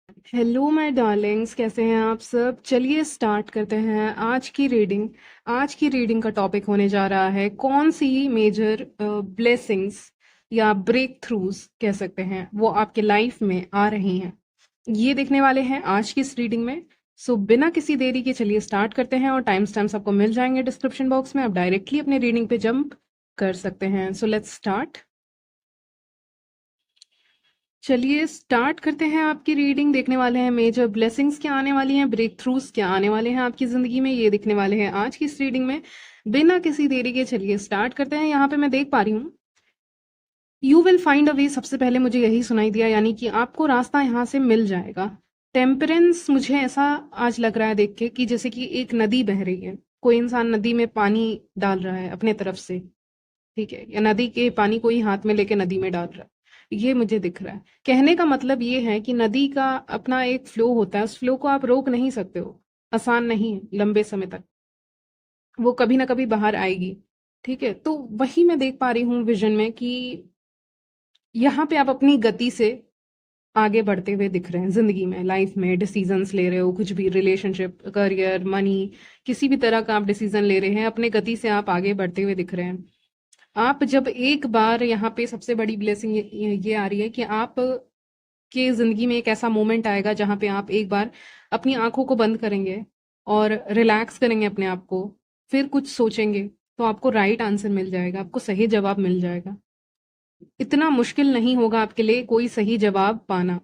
Hello my Darling's, कैसे हैं आप सब। चलिए स्टार्ट करते हैं आज की रीडिंग का टॉपिक होने जा रहा है कौन सी मेजर ब्लेसिंग्स या ब्रेक थ्रूज कह सकते हैं वो आपके लाइफ में आ रही हैं। ये देखने वाले हैं आज की इस रीडिंग में। सो बिना किसी देरी के चलिए स्टार्ट करते हैं, और टाइम स्टैम्प्स आपको मिल जाएंगे डिस्क्रिप्शन बॉक्स में। आप डायरेक्टली अपने रीडिंग पे जंप कर सकते हैं। So let's start. चलिए स्टार्ट करते हैं आपकी रीडिंग। देखने वाले हैं मेजर ब्लेसिंग्स क्या आने वाली हैं, ब्रेक थ्रूज क्या आने वाले हैं आपकी ज़िंदगी में, ये दिखने वाले हैं आज की इस रीडिंग में। बिना किसी देरी के चलिए स्टार्ट करते हैं। यहाँ पे मैं देख पा रही हूँ यू विल फाइंड अ वे। सबसे पहले मुझे यही सुनाई दिया, यानी कि आपको रास्ता यहाँ से मिल जाएगा। टेम्परेंस, मुझे ऐसा आज लग रहा है देख के कि जैसे कि एक नदी बह रही है, कोई इंसान नदी में पानी डाल रहा है अपने तरफ से, ठीक है, या नदी के पानी कोई हाथ में लेके नदी में डाल रहा है, ये मुझे दिख रहा है। कहने का मतलब ये है कि नदी का अपना एक फ्लो होता है, उस फ्लो को आप रोक नहीं सकते हो। आसान नहीं है लंबे समय तक, वो कभी ना कभी बाहर आएगी। ठीक है, तो वही मैं देख पा रही हूँ विजन में कि यहाँ पे आप अपनी गति से आगे बढ़ते हुए दिख रहे हैं जिंदगी में, लाइफ में डिसीजंस ले रहे हो, कुछ भी रिलेशनशिप, करियर, मनी, किसी भी तरह का आप डिसीजन ले रहे हैं, अपने गति से आप आगे बढ़ते हुए दिख रहे हैं। आप जब एक बार, यहाँ पे सबसे बड़ी ब्लेसिंग ये आ रही है कि आप के जिंदगी में एक ऐसा मोमेंट आएगा जहां पे आप एक बार अपनी आंखों को बंद करेंगे और रिलैक्स करेंगे अपने आप को, फिर कुछ सोचेंगे, तो आपको राइट आंसर मिल जाएगा, आपको सही जवाब मिल जाएगा। इतना मुश्किल नहीं होगा आपके लिए कोई सही जवाब पाना।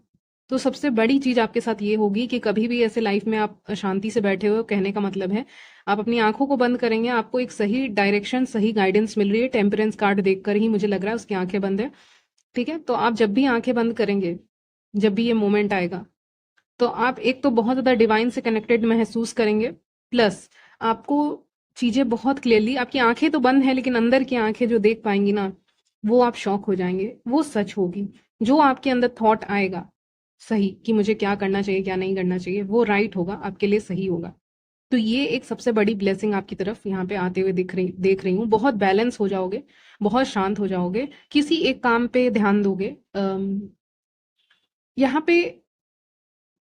तो सबसे बड़ी चीज आपके साथ ये होगी कि कभी भी ऐसे लाइफ में आप शांति से बैठे हो, कहने का मतलब है आप अपनी आंखों को बंद करेंगे, आपको एक सही डायरेक्शन, सही गाइडेंस मिल रही है। टेम्परेंस कार्ड देखकर ही मुझे लग रहा है उसकी आंखें बंद है। ठीक है, तो आप जब भी आंखें बंद करेंगे, जब भी ये मोमेंट आएगा, तो आप एक तो बहुत ज्यादा डिवाइन से कनेक्टेड महसूस करेंगे, प्लस आपको चीजें बहुत क्लियरली, आपकी आंखें तो बंद है लेकिन अंदर की आंखें जो देख पाएंगी ना, वो आप शॉक हो जाएंगे, वो सच होगी। जो आपके अंदर थॉट आएगा सही कि मुझे क्या करना चाहिए क्या नहीं करना चाहिए, वो राइट होगा, आपके लिए सही होगा। तो ये एक सबसे बड़ी ब्लेसिंग आपकी तरफ यहाँ पे आते हुए देख रही हूँ। बहुत बैलेंस हो जाओगे, बहुत शांत हो जाओगे, किसी एक काम पे ध्यान दोगे। यहाँ पे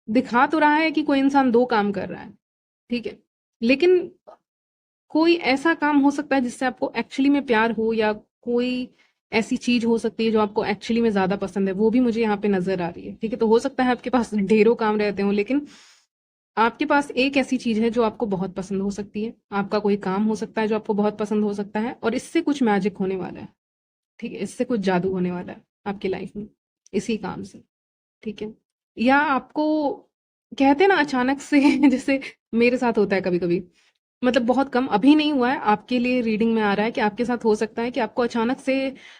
दिखा तो रहा है कि कोई इंसान दो काम कर रहा है, ठीक है, लेकिन कोई ऐसा काम हो सकता है जिससे आपको एक्चुअली में प्यार हो, या कोई ऐसी चीज हो सकती है जो आपको एक्चुअली में ज्यादा पसंद है, वो भी मुझे यहाँ पे नजर आ रही है। ठीक है, तो हो सकता है आपके पास ढेरों काम रहते हो, लेकिन आपके पास एक ऐसी चीज है जो आपको बहुत पसंद हो सकती है, आपका कोई काम हो सकता है जो आपको बहुत पसंद हो सकता है, और इससे कुछ मैजिक होने वाला है। ठीक है, इससे कुछ जादू होने वाला है आपकी लाइफ में, इसी काम से। ठीक है, या आपको कहते हैं ना अचानक से जैसे मेरे साथ होता है कभी कभी, मतलब बहुत कम, अभी नहीं हुआ है, आपके लिए रीडिंग में आ रहा है कि आपके साथ हो सकता है कि आपको अचानक से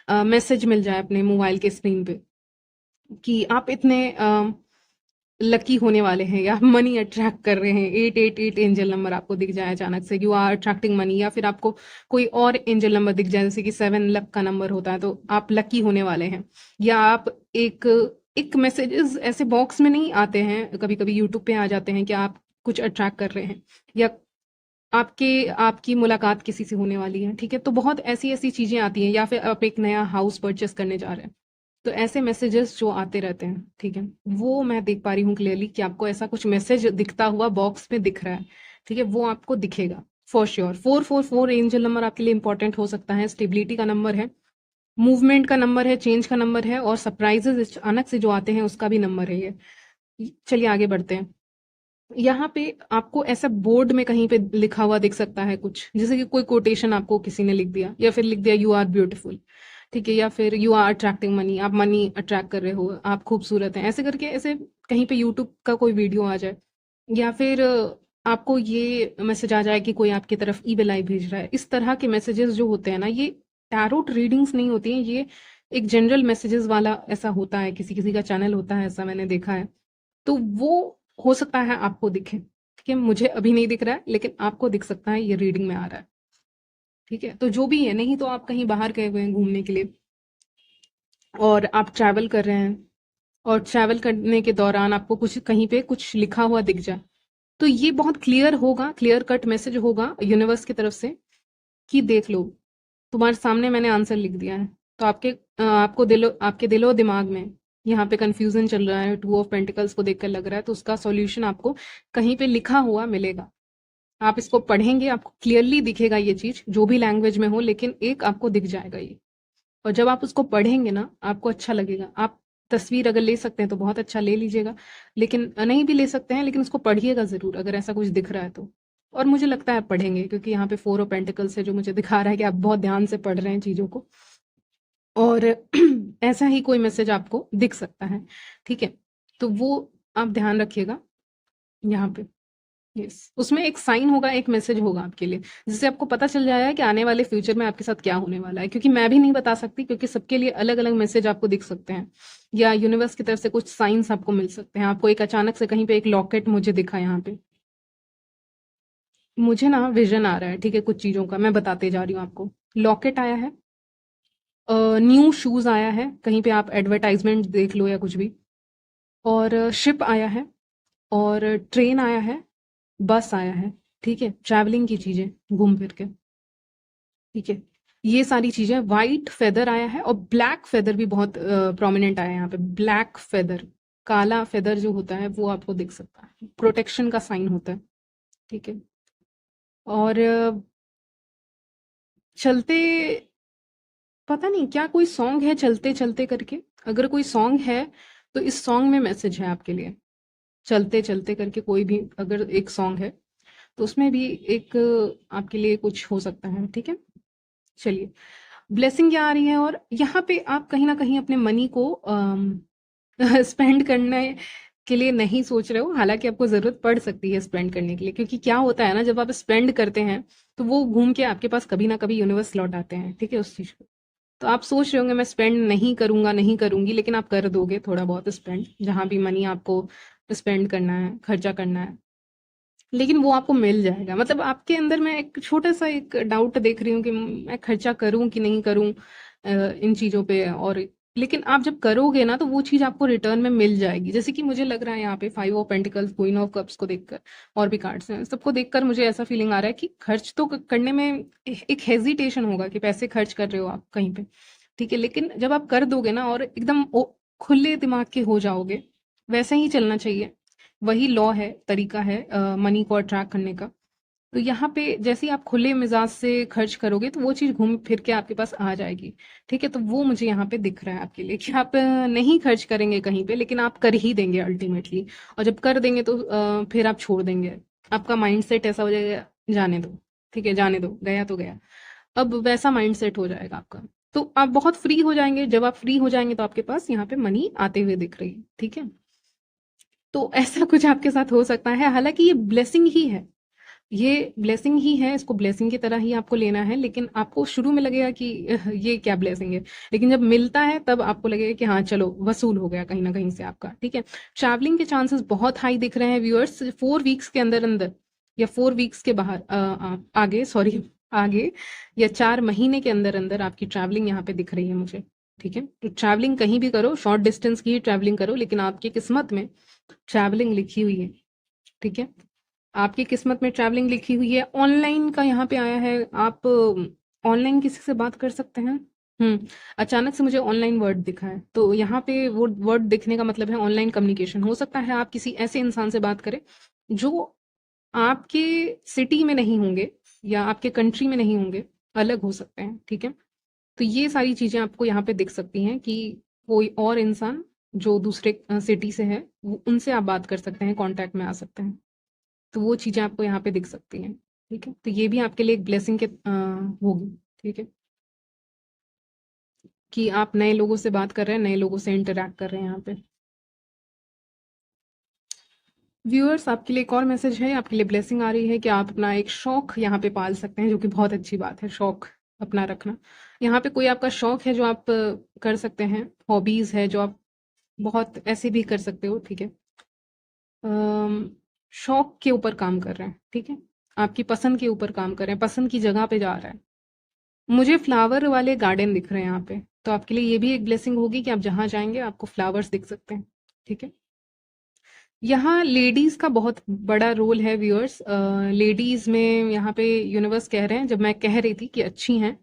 मैसेज मिल जाए अपने मोबाइल के स्क्रीन पे कि आप इतने लकी होने वाले हैं, या मनी अट्रैक्ट कर रहे हैं। 888 एंजल नंबर आपको दिख जाए अचानक से, यू आर अट्रैक्टिंग मनी, या फिर आपको कोई और एंजल नंबर दिख जाए, जैसे कि 7 लक का नंबर होता है, तो आप लकी होने वाले हैं। या आप एक एक मैसेजेस ऐसे बॉक्स में नहीं आते हैं, कभी कभी यूट्यूब पे आ जाते हैं कि आप कुछ अट्रैक्ट कर रहे हैं, या आपके आपकी मुलाकात किसी से होने वाली है। ठीक है, तो बहुत ऐसी ऐसी चीजें आती हैं, या फिर आप एक नया हाउस परचेस करने जा रहे हैं, तो ऐसे मैसेजेस जो आते रहते हैं, ठीक है, वो मैं देख पा रही हूँ क्लियरली कि आपको ऐसा कुछ मैसेज दिखता हुआ बॉक्स में दिख रहा है। ठीक है, वो आपको दिखेगा फॉर श्योर। 444 एंजल नंबर आपके लिए इंपॉर्टेंट हो सकता है, स्टेबिलिटी का नंबर है, मूवमेंट का नंबर है, चेंज का नंबर है, और सरप्राइजेस अचानक से जो आते हैं उसका भी नंबर है ये। चलिए आगे बढ़ते हैं। यहाँ पे आपको ऐसा बोर्ड में कहीं पे लिखा हुआ दिख सकता है कुछ, जैसे कि कोई कोटेशन आपको किसी ने लिख दिया, या फिर लिख दिया यू आर ब्यूटीफुल। ठीक है, या फिर यू आर अट्रैक्टिंग मनी, आप मनी अट्रैक्ट कर रहे हो, आप खूबसूरत हैं, ऐसे करके, ऐसे कहीं पे यूट्यूब का कोई वीडियो आ जाए, या फिर आपको ये मैसेज आ जाए कि कोई आपकी तरफ ईमेल आई भेज रहा है। इस तरह के मैसेजेस जो होते हैं ना, ये टैरोट रीडिंग्स नहीं होती हैं, ये एक जनरल मैसेजेस वाला ऐसा होता है, किसी किसी का चैनल होता है ऐसा, मैंने देखा है। तो वो हो सकता है आपको दिखे, ठीक है, मुझे अभी नहीं दिख रहा है लेकिन आपको दिख सकता है, ये रीडिंग में आ रहा है। ठीक है, तो जो भी है, नहीं तो आप कहीं बाहर गए हुए हैं घूमने के लिए, और आप ट्रैवल कर रहे हैं, और ट्रैवल करने के दौरान आपको कुछ कहीं पे कुछ लिखा हुआ दिख जाए, तो ये बहुत क्लियर होगा, क्लियर कट मैसेज होगा यूनिवर्स की तरफ से कि देख लो, तुम्हारे सामने मैंने आंसर लिख दिया है। तो आपके आपको दिलो आपके दिलो दिमाग में यहाँ पे कंफ्यूजन चल रहा है, 2 ऑफ पेंटिकल्स को देखकर लग रहा है, तो उसका सॉल्यूशन आपको कहीं पे लिखा हुआ मिलेगा। आप इसको पढ़ेंगे, आपको क्लियरली दिखेगा ये चीज, जो भी लैंग्वेज में हो, लेकिन एक आपको दिख जाएगा ये। और जब आप उसको पढ़ेंगे ना, आपको अच्छा लगेगा। आप तस्वीर अगर ले सकते हैं तो बहुत अच्छा ले लीजिएगा, लेकिन नहीं भी ले सकते हैं, लेकिन उसको पढ़िएगा जरूर अगर ऐसा कुछ दिख रहा है तो। और मुझे लगता है आप पढ़ेंगे, क्योंकि यहाँ पे 4 ऑफ पेंटिकल्स है जो मुझे दिखा रहा है कि आप बहुत ध्यान से पढ़ रहे हैं चीजों को। और ऐसा ही कोई मैसेज आपको दिख सकता है, ठीक है। तो वो आप ध्यान रखिएगा यहाँ पे। यस, उसमें एक साइन होगा, एक मैसेज होगा आपके लिए, जिससे आपको पता चल जाएगा कि आने वाले फ्यूचर में आपके साथ क्या होने वाला है। क्योंकि मैं भी नहीं बता सकती, क्योंकि सबके लिए अलग अलग मैसेज आपको दिख सकते हैं, या यूनिवर्स की तरफ से कुछ साइंस आपको मिल सकते हैं। आपको एक अचानक से कहीं पे एक लॉकेट मुझे दिखा यहाँ पे, मुझे ना विजन आ रहा है, ठीक है, कुछ चीजों का मैं बताते जा रही हूँ आपको। लॉकेट आया है, न्यू शूज आया है, कहीं पे आप एडवर्टाइजमेंट देख लो या कुछ भी, और शिप आया है, और ट्रेन आया है, बस आया है, ठीक है, ट्रैवलिंग की चीजें, घूम फिर के, ठीक है। ये सारी चीजें, वाइट फेदर आया है, और ब्लैक फेदर भी बहुत प्रोमिनेंट आया है यहाँ पे। ब्लैक फेदर, काला फेदर जो होता है वो आपको दिख सकता है, प्रोटेक्शन का साइन होता है, ठीक है। और चलते, पता नहीं क्या कोई सॉन्ग है चलते चलते करके, अगर कोई सॉन्ग है तो इस सॉन्ग में मैसेज है आपके लिए। चलते चलते करके कोई भी अगर एक सॉन्ग है तो उसमें भी एक आपके लिए कुछ हो सकता है, ठीक है। चलिए, ब्लेसिंग क्या आ रही है, और यहाँ पे आप कहीं ना कहीं अपने मनी को स्पेंड करने के लिए नहीं सोच रहे हो, हालांकि आपको जरूरत पड़ सकती है स्पेंड करने के लिए। क्योंकि क्या होता है ना, जब आप स्पेंड करते हैं तो वो घूम के आपके पास कभी ना कभी यूनिवर्स लौट आते हैं, ठीक है, उस चीज को। तो आप सोच रहे होंगे मैं स्पेंड नहीं करूंगा, नहीं करूंगी, लेकिन आप कर दोगे थोड़ा बहुत स्पेंड, जहां भी मनी आपको स्पेंड करना है, खर्चा करना है, लेकिन वो आपको मिल जाएगा। मतलब आपके अंदर मैं एक छोटा सा एक डाउट देख रही हूँ कि मैं खर्चा करूँ कि नहीं करूँ इन चीज़ों पे। और लेकिन आप जब करोगे ना तो वो चीज़ आपको रिटर्न में मिल जाएगी। जैसे कि मुझे लग रहा है यहाँ पे 5 of pentacles, queen of cups को देखकर, और भी कार्ड्स हैं, सबको देखकर मुझे ऐसा फीलिंग आ रहा है कि खर्च तो करने में एक हेजिटेशन होगा कि पैसे खर्च कर रहे हो आप कहीं पे, ठीक है। लेकिन जब आप कर दोगे ना और एकदम खुले दिमाग के हो जाओगे, वैसे ही चलना चाहिए। वही लॉ है, तरीका है मनी को अट्रैक्ट करने का। तो यहाँ पे जैसे ही आप खुले मिजाज से खर्च करोगे तो वो चीज घूम फिर के आपके पास आ जाएगी, ठीक है। तो वो मुझे यहाँ पे दिख रहा है आपके लिए कि आप नहीं खर्च करेंगे कहीं पे, लेकिन आप कर ही देंगे अल्टीमेटली। और जब कर देंगे तो फिर आप छोड़ देंगे। आपका माइंड सेट ऐसा हो जाएगा, जाने दो, ठीक है, जाने दो, गया तो गया। अब वैसा माइंड सेट हो जाएगा आपका। तो आप बहुत फ्री हो जाएंगे। जब आप फ्री हो जाएंगे तो आपके पास यहाँ पे मनी आते हुए दिख रही है, ठीक है। तो ऐसा कुछ आपके साथ हो सकता है। हालांकि ये ब्लेसिंग ही है, ये ब्लेसिंग ही है, इसको ब्लेसिंग की तरह ही आपको लेना है। लेकिन आपको शुरू में लगेगा कि ये क्या ब्लेसिंग है, लेकिन जब मिलता है तब आपको लगेगा कि हाँ चलो वसूल हो गया कहीं ना कहीं से आपका, ठीक है। ट्रैवलिंग के चांसेस बहुत हाई दिख रहे हैं व्यूअर्स, 4 वीक्स के अंदर अंदर, या 4 वीक्स के बाहर आगे, सॉरी, आगे, या 4 महीने के अंदर अंदर आपकी ट्रैवलिंग यहाँ पे दिख रही है मुझे, ठीक है। तो ट्रैवलिंग कहीं भी करो, शॉर्ट डिस्टेंस की ही ट्रैवलिंग करो, लेकिन आपकी किस्मत में ट्रैवलिंग लिखी हुई है, ठीक है। आपकी किस्मत में ट्रैवलिंग लिखी हुई है। ऑनलाइन का यहाँ पे आया है, आप ऑनलाइन किसी से बात कर सकते हैं। अचानक से मुझे ऑनलाइन वर्ड दिखा है, तो यहाँ पे वो वर्ड दिखने का मतलब है ऑनलाइन कम्युनिकेशन। हो सकता है आप किसी ऐसे इंसान से बात करें जो आपके सिटी में नहीं होंगे या आपके कंट्री में नहीं होंगे, अलग हो सकते हैं, ठीक है। तो ये सारी चीजें आपको यहाँ पे दिख सकती हैं कि कोई और इंसान जो दूसरे सिटी से है, उनसे आप बात कर सकते हैं, कांटेक्ट में आ सकते हैं। तो वो चीजें आपको यहाँ पे दिख सकती हैं, ठीक है। तो ये भी आपके लिए एक ब्लेसिंग के होगी, ठीक है, कि आप नए लोगों से बात कर रहे हैं, नए लोगों से इंटरेक्ट कर रहे हैं यहाँ पे। व्यूअर्स, आपके लिए एक और मैसेज है, आपके लिए ब्लेसिंग आ रही है कि आप अपना एक शौक यहाँ पे पाल सकते हैं, जो कि बहुत अच्छी बात है, शौक अपना रखना। यहाँ पे कोई आपका शौक है जो आप कर सकते हैं, हॉबीज है जो आप बहुत ऐसे भी कर सकते हो, ठीक है। शौक के ऊपर काम कर रहे हैं, ठीक है, आपकी पसंद के ऊपर काम कर रहे हैं, पसंद की जगह पे जा रहा है। मुझे फ्लावर वाले गार्डन दिख रहे हैं यहाँ पे, तो आपके लिए ये भी एक ब्लेसिंग होगी कि आप जहाँ जाएंगे आपको फ्लावर्स दिख सकते हैं, ठीक है। यहाँ लेडीज का बहुत बड़ा रोल है व्यूअर्स। लेडीज में यहाँ पे यूनिवर्स कह रहे हैं, जब मैं कह रही थी कि अच्छी हैं,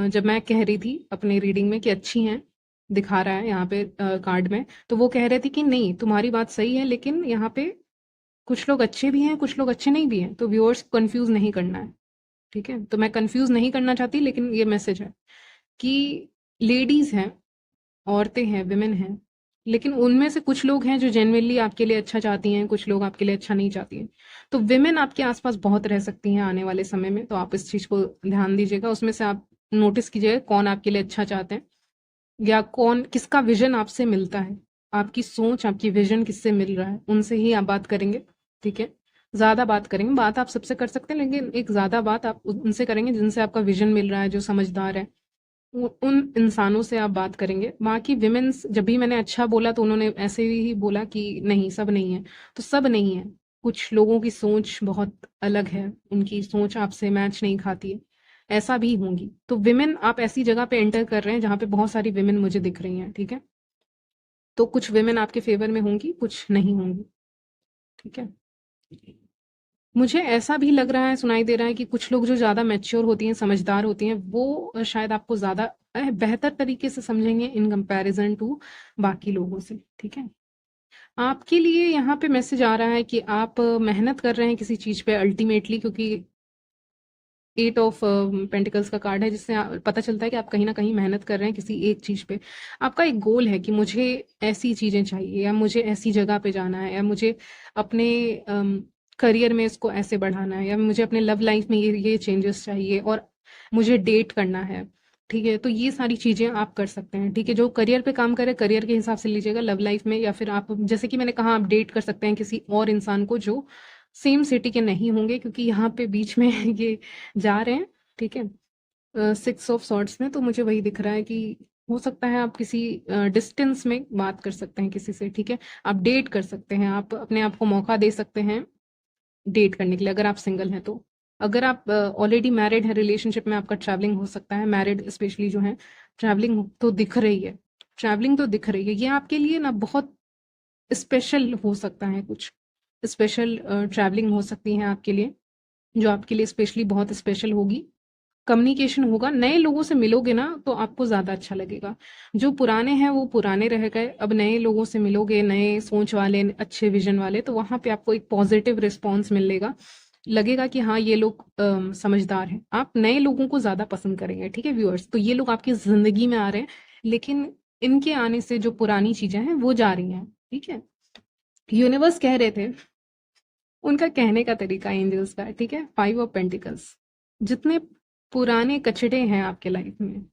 जब मैं कह रही थी अपने रीडिंग में कि अच्छी हैं, दिखा रहा है यहाँ पे कार्ड में। तो वो कह रहे थे कि नहीं, तुम्हारी बात सही है, लेकिन यहाँ पे कुछ लोग अच्छे भी हैं, कुछ लोग अच्छे नहीं भी हैं, तो व्यूअर्स कंफ्यूज नहीं करना है। ठीक है, तो मैं कंफ्यूज नहीं करना चाहती, लेकिन ये मैसेज है कि लेडीज हैं, औरतें हैं, विमेन हैं, लेकिन उनमें से कुछ लोग हैं जो जेन्युइनली आपके लिए अच्छा चाहती हैं, कुछ लोग आपके लिए अच्छा नहीं चाहती हैं। तो विमेन आपके आसपास बहुत रह सकती हैं आने वाले समय में, तो आप इस चीज को ध्यान दीजिएगा। उसमें से आप नोटिस कीजिएगा कौन आपके लिए अच्छा चाहते हैं, या कौन, किसका विजन आपसे मिलता है, आपकी सोच, आपकी विजन किससे मिल रहा है, उनसे ही आप बात करेंगे। ठीक है, ज्यादा बात करेंगे, बात आप सबसे कर सकते हैं, लेकिन एक ज्यादा बात आप उनसे करेंगे जिनसे आपका विजन मिल रहा है, जो समझदार है, उन इंसानों से आप बात करेंगे। बाकी विमेन्स, जब भी मैंने अच्छा बोला तो उन्होंने ऐसे ही बोला कि नहीं, सब नहीं है, तो सब नहीं है। कुछ लोगों की सोच बहुत अलग है, उनकी सोच आपसे मैच नहीं खाती है, ऐसा भी होंगी। तो विमेन, आप ऐसी जगह पे एंटर कर रहे हैं जहाँ पे बहुत सारी विमेन मुझे दिख रही हैं। ठीक है, तो कुछ विमेन आपके फेवर में होंगी, कुछ नहीं होंगी। ठीक है, मुझे ऐसा भी लग रहा है, सुनाई दे रहा है कि कुछ लोग जो ज़्यादा मैच्योर होती हैं, समझदार होती हैं, वो शायद आपको ज़्यादा बेहतर तरीके से समझेंगे इन कंपैरिजन टू बाकी लोगों से। ठीक है, आपके लिए यहाँ पे मैसेज आ रहा है कि आप मेहनत कर रहे हैं किसी चीज़ पे अल्टीमेटली, क्योंकि 8 ऑफ पेंटिकल्स का कार्ड है, जिससे पता चलता है कि आप कहीं ना कहीं मेहनत कर रहे हैं किसी एक चीज़ पे। आपका एक गोल है कि मुझे ऐसी चीज़ें चाहिए, या मुझे ऐसी जगह पे जाना है, या मुझे अपने करियर में इसको ऐसे बढ़ाना है, या मुझे अपने लव लाइफ में ये चेंजेस चाहिए, और मुझे डेट करना है। ठीक है, तो ये सारी चीज़ें आप कर सकते हैं। ठीक है, जो करियर पे काम करे करियर के हिसाब से लीजिएगा, लव लाइफ में, या फिर आप, जैसे कि मैंने कहा, आप डेट कर सकते हैं किसी और इंसान को जो सेम सिटी के नहीं होंगे, क्योंकि यहाँ पे बीच में ये जा रहे हैं। ठीक है, 6 ऑफ सॉर्ड्स में, तो मुझे वही दिख रहा है कि हो सकता है आप किसी डिस्टेंस में बात कर सकते हैं किसी से। ठीक है, आप डेट कर सकते हैं, आप अपने आप को मौका दे सकते हैं डेट करने के लिए, अगर आप सिंगल हैं तो। अगर आप ऑलरेडी मैरिड हैं, रिलेशनशिप में, आपका ट्रैवलिंग हो सकता है, मैरिड स्पेशली जो है, ट्रैवलिंग तो दिख रही है, ट्रैवलिंग तो दिख रही है, ये आपके लिए ना बहुत स्पेशल हो सकता है, कुछ स्पेशल ट्रैवलिंग हो सकती है आपके लिए, जो आपके लिए स्पेशली बहुत स्पेशल होगी। कम्युनिकेशन होगा, नए लोगों से मिलोगे ना तो आपको ज़्यादा अच्छा लगेगा। जो पुराने हैं वो पुराने रह गए, अब नए लोगों से मिलोगे, नए सोच वाले, अच्छे विजन वाले, तो वहाँ पे आपको एक पॉजिटिव रिस्पॉन्स मिलेगा, लगेगा कि हाँ, ये लोग समझदार हैं। आप नए लोगों को ज़्यादा पसंद करेंगे। ठीक है व्यूअर्स, तो ये लोग आपकी ज़िंदगी में आ रहे हैं, लेकिन इनके आने से जो पुरानी चीज़ें हैं वो जा रही हैं। ठीक है, यूनिवर्स कह रहे थे, उनका कहने का तरीका एंजल्स का, ठीक है, 5 ऑफ पेंटिकल्स, जितने पुराने कचड़े हैं आपके लाइफ में,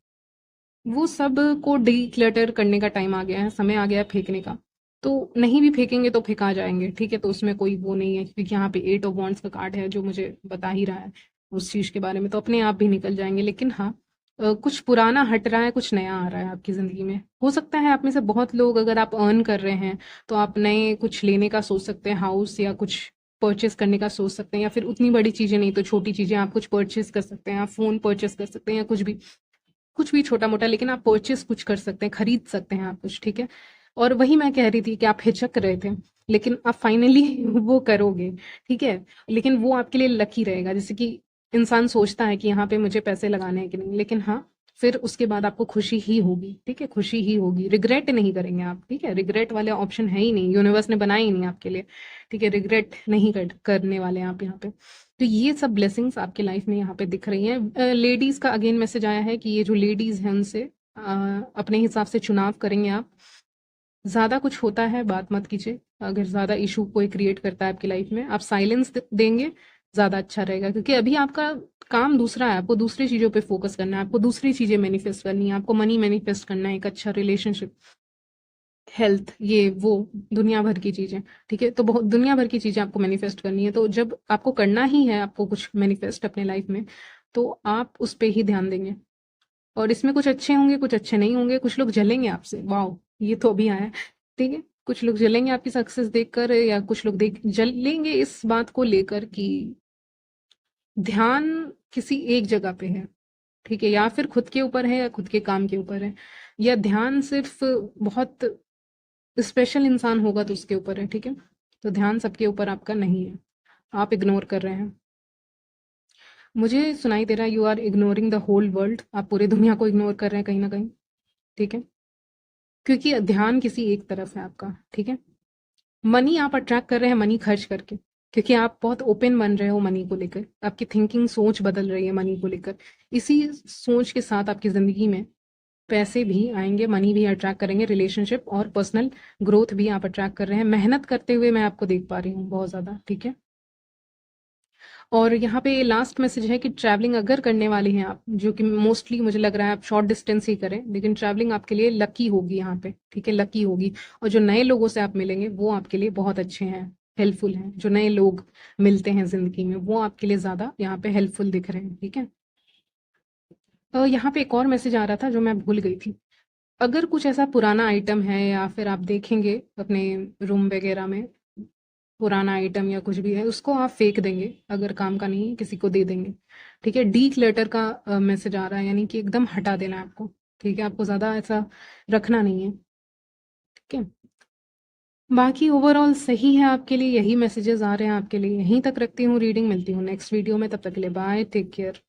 वो सब को डिक्लटर करने का टाइम आ गया है, समय आ गया है फेंकने का। तो नहीं भी फेंकेंगे तो फेंका जाएंगे। ठीक है, तो उसमें कोई वो नहीं है, क्योंकि यहाँ पे 8 ऑफ वॉन्ड्स का कार्ड है जो मुझे बता ही रहा है उस चीज के बारे में, तो अपने आप भी निकल जाएंगे। लेकिन हाँ, कुछ पुराना हट रहा है, कुछ नया आ रहा है आपकी जिंदगी में। हो सकता है आप में से बहुत लोग, अगर आप अर्न कर रहे हैं तो आप नए कुछ लेने का सोच सकते हैं, हाउस या कुछ परचेस करने का सोच सकते हैं, या फिर उतनी बड़ी चीजें नहीं तो छोटी चीजें आप कुछ परचेस कर सकते हैं, आप फोन परचेस कर सकते हैं, या कुछ भी छोटा मोटा, लेकिन आप परचेस कुछ कर सकते हैं, खरीद सकते हैं आप कुछ। ठीक है, और वही मैं कह रही थी कि आप हिचक रहे थे, लेकिन आप फाइनली वो करोगे। ठीक है, लेकिन वो आपके लिए लकी रहेगा। जैसे कि इंसान सोचता है कि यहाँ पे मुझे पैसे लगाने हैं कि नहीं, लेकिन हाँ, फिर उसके बाद आपको खुशी ही होगी। ठीक है, खुशी ही होगी, रिग्रेट नहीं करेंगे आप। ठीक है, रिग्रेट वाले ऑप्शन है ही नहीं, यूनिवर्स ने बनाया ही नहीं आपके लिए। ठीक है, रिग्रेट नहीं करने वाले आप यहाँ पे। तो ये सब ब्लेसिंग्स आपके लाइफ में यहाँ पे दिख रही हैं। लेडीज का अगेन मैसेज आया है कि ये जो लेडीज हैं उनसे अपने हिसाब से चुनाव करेंगे आप। ज्यादा कुछ होता है बात मत कीजिए, अगर ज्यादा इशू कोई क्रिएट करता है आपकी लाइफ में, आप साइलेंस देंगे, ज्यादा अच्छा रहेगा। क्योंकि अभी आपका काम दूसरा है, आपको दूसरी चीजों पे फोकस करना है, आपको दूसरी चीजें मैनिफेस्ट करनी है, आपको मनी मैनिफेस्ट करना है, एक अच्छा रिलेशनशिप, हेल्थ, ये वो, दुनिया भर की चीजें। ठीक है, तो बहुत दुनिया भर की चीजें आपको मैनिफेस्ट करनी है। तो जब आपको करना ही है, आपको कुछ मैनिफेस्ट अपने लाइफ में, तो आप उस पे ही ध्यान देंगे। और इसमें कुछ अच्छे होंगे, कुछ अच्छे नहीं होंगे, कुछ लोग जलेंगे आपसे, वाह, ये तो अभी आया है। ठीक है, कुछ लोग जलेंगे आपकी सक्सेस देखकर, या कुछ लोग देख जलेंगे इस बात को लेकर कि ध्यान किसी एक जगह पे है। ठीक है, या फिर खुद के ऊपर है, या खुद के काम के ऊपर है, या ध्यान सिर्फ बहुत स्पेशल इंसान होगा तो उसके ऊपर है। ठीक है, तो ध्यान सबके ऊपर आपका नहीं है, आप इग्नोर कर रहे हैं। मुझे सुनाई दे रहा है you are ignoring the whole world, आप पूरी दुनिया को इग्नोर कर रहे हैं कहीं ना कहीं। ठीक है, क्योंकि ध्यान किसी एक तरफ है आपका, ठीक है। मनी आप अट्रैक्ट कर रहे हैं मनी खर्च करके, क्योंकि आप बहुत ओपन बन रहे हो मनी को लेकर, आपकी थिंकिंग सोच बदल रही है मनी को लेकर। इसी सोच के साथ आपकी ज़िंदगी में पैसे भी आएंगे, मनी भी अट्रैक्ट करेंगे, रिलेशनशिप और पर्सनल ग्रोथ भी आप अट्रैक्ट कर रहे हैं, मेहनत करते हुए मैं आपको देख पा रही हूँ बहुत ज़्यादा, ठीक है। और यहाँ पे लास्ट मैसेज है कि ट्रैवलिंग अगर करने वाले हैं आप, जो कि मोस्टली मुझे लग रहा है आप शॉर्ट डिस्टेंस ही करें, लेकिन ट्रैवलिंग आपके लिए लकी होगी यहाँ पे, ठीक है, लकी होगी। और जो नए लोगों से आप मिलेंगे वो आपके लिए बहुत अच्छे हैं, हेल्पफुल हैं। जो नए लोग मिलते हैं जिंदगी में वो आपके लिए ज़्यादा यहाँ पे हेल्पफुल दिख रहे हैं, ठीक है। यहाँ पे एक और मैसेज आ रहा था जो मैं भूल गई थी। अगर कुछ ऐसा पुराना आइटम है या फिर आप देखेंगे अपने रूम वगैरह में पुराना आइटम या कुछ भी है, उसको आप फेंक देंगे, अगर काम का नहीं है किसी को दे देंगे, ठीक है। डी क्लटर का मैसेज आ रहा है, यानी कि एकदम हटा देना है आपको, ठीक है, आपको ज़्यादा ऐसा रखना नहीं है, ठीक है। बाकी ओवरऑल सही है आपके लिए, यही मैसेजेस आ रहे हैं आपके लिए। यहीं तक रखती हूँ रीडिंग, मिलती हूँ नेक्स्ट वीडियो में, तब तक के लिए बाय, टेक केयर।